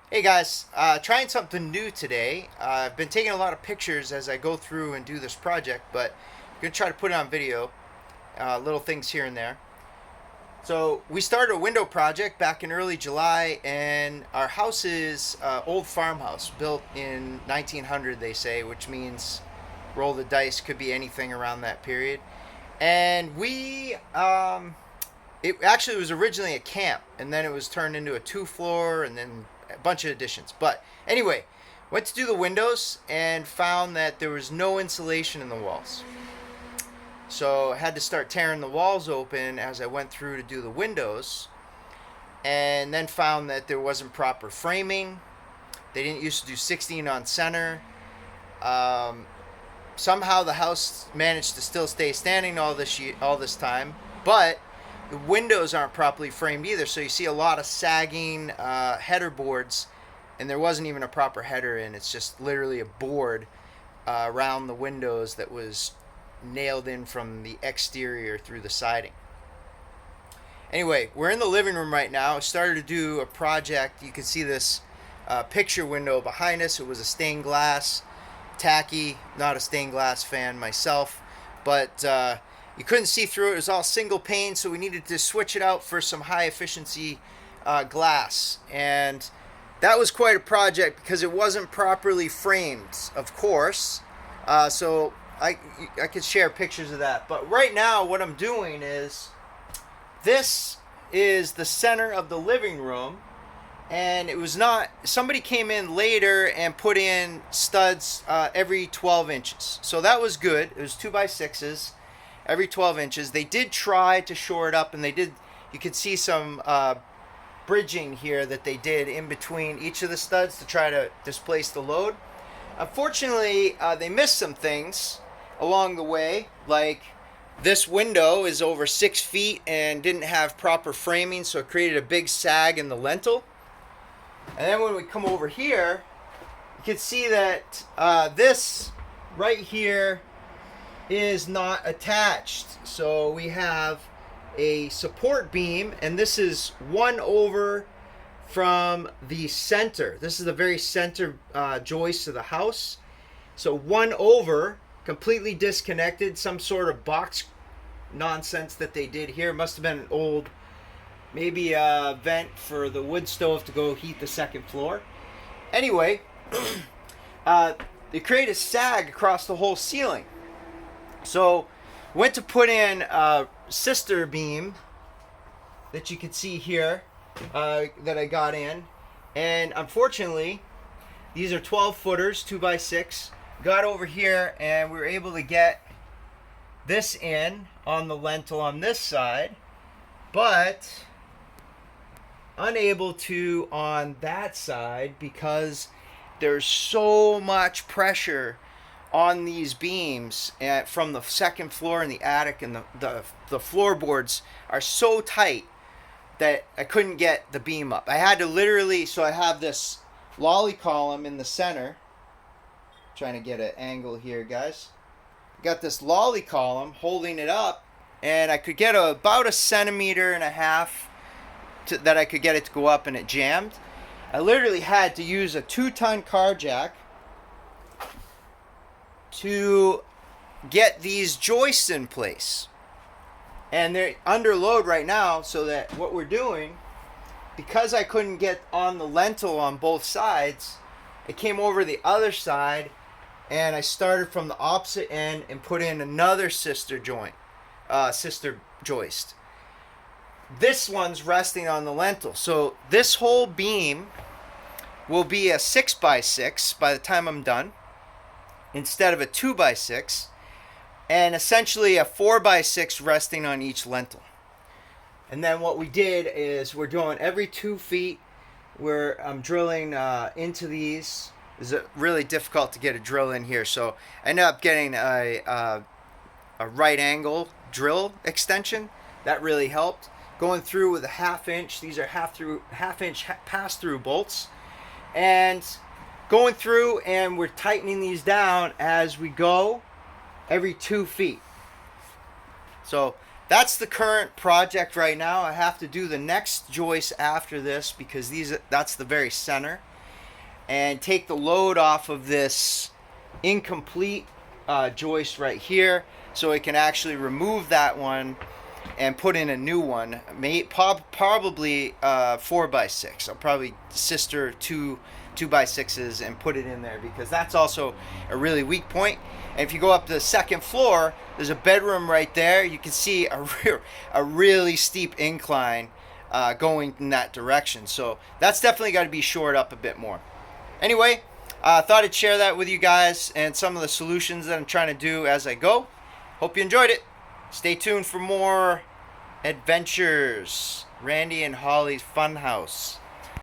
Hey guys, trying something new today. I've been taking a lot of pictures as I go through and do this project, but I'm going to try to put it on video, little things here and there. So we started a window project back in early July, and our house is old farmhouse built in 1900, they say, which means roll the dice, could be anything around that period. And it actually was originally a camp, and then it was turned into a two-floor, and then a bunch of additions. But anyway, went to do the windows and found that there was no insulation in the walls. So I had to start tearing the walls open as I went through to do the windows, and then found that there wasn't proper framing. They didn't used to do 16 on center. Um, Somehow the house managed to still stay standing all this time, but the windows aren't properly framed either. So you see a lot of sagging header boards, and there wasn't even a proper header in. It's just literally a board around the windows that was nailed in from the exterior through the siding. Anyway, we're in the living room right now. I started to do a project. You can see this picture window behind us. It was a stained glass, tacky. Not a stained glass fan myself, but you couldn't see through it. It was all single pane, so we needed to switch it out for some high efficiency glass. And that was quite a project because it wasn't properly framed, of course. So I could share pictures of that. But right now, what I'm doing is this is the center of the living room, and it was not, somebody came in later and put in studs every 12 inches, so that was good. It was 2x6s every 12 inches. They did try to shore it up, and you could see some bridging here that they did in between each of the studs to try to displace the load. Unfortunately, they missed some things along the way, like this window is over 6 feet and didn't have proper framing, so it created a big sag in the lintel. And then when we come over here, you can see that this right here is not attached. So we have a support beam, and this is one over from the center. This is the very center joist of the house. So one over, completely disconnected, some sort of box nonsense that they did here. Must have been an old, maybe a vent for the wood stove to go heat the second floor. Anyway, they create a sag across the whole ceiling. So went to put in a sister beam that you can see here that I got in, and unfortunately these are 12 footers, 2x6. Got over here and we were able to get this in on the lintel on this side, but unable to on that side because there's so much pressure on these beams from the second floor and the attic, and the floorboards are so tight that I couldn't get the beam up. I had to literally, so I have this lolly column in the center. Trying to get an angle here, guys. Got this lolly column holding it up, and I could get about 1.5 centimeters that I could get it to go up, and it jammed. I literally had to use a 2-ton car jack to get these joists in place. And they're under load right now, so that what we're doing, because I couldn't get on the lintel on both sides, I came over the other side and I started from the opposite end and put in another sister joist. This one's resting on the lintel. So this whole beam will be a 6x6 by the time I'm done, instead of a 2x6, and essentially a 4x6 resting on each lintel. And then what we did is we're doing every 2 feet where I'm drilling into these. It's really difficult to get a drill in here, so I ended up getting a right angle drill extension. That really helped. Going through with a 1/2 inch. These are half inch pass through bolts, and going through and we're tightening these down as we go every 2 feet. So that's the current project right now. I have to do the next joist after this because that's the very center. and take the load off of this incomplete joist right here, so we can actually remove that one and put in a new one. Probably 4x6. I'll probably sister two 2x6s and put it in there, because that's also a really weak point. And if you go up to the second floor, there's a bedroom right there. You can see a really steep incline going in that direction. So that's definitely got to be shored up a bit more. Anyway, I thought I'd share that with you guys and some of the solutions that I'm trying to do as I go. Hope you enjoyed it. Stay tuned for more adventures. Randy and Holly's Funhouse.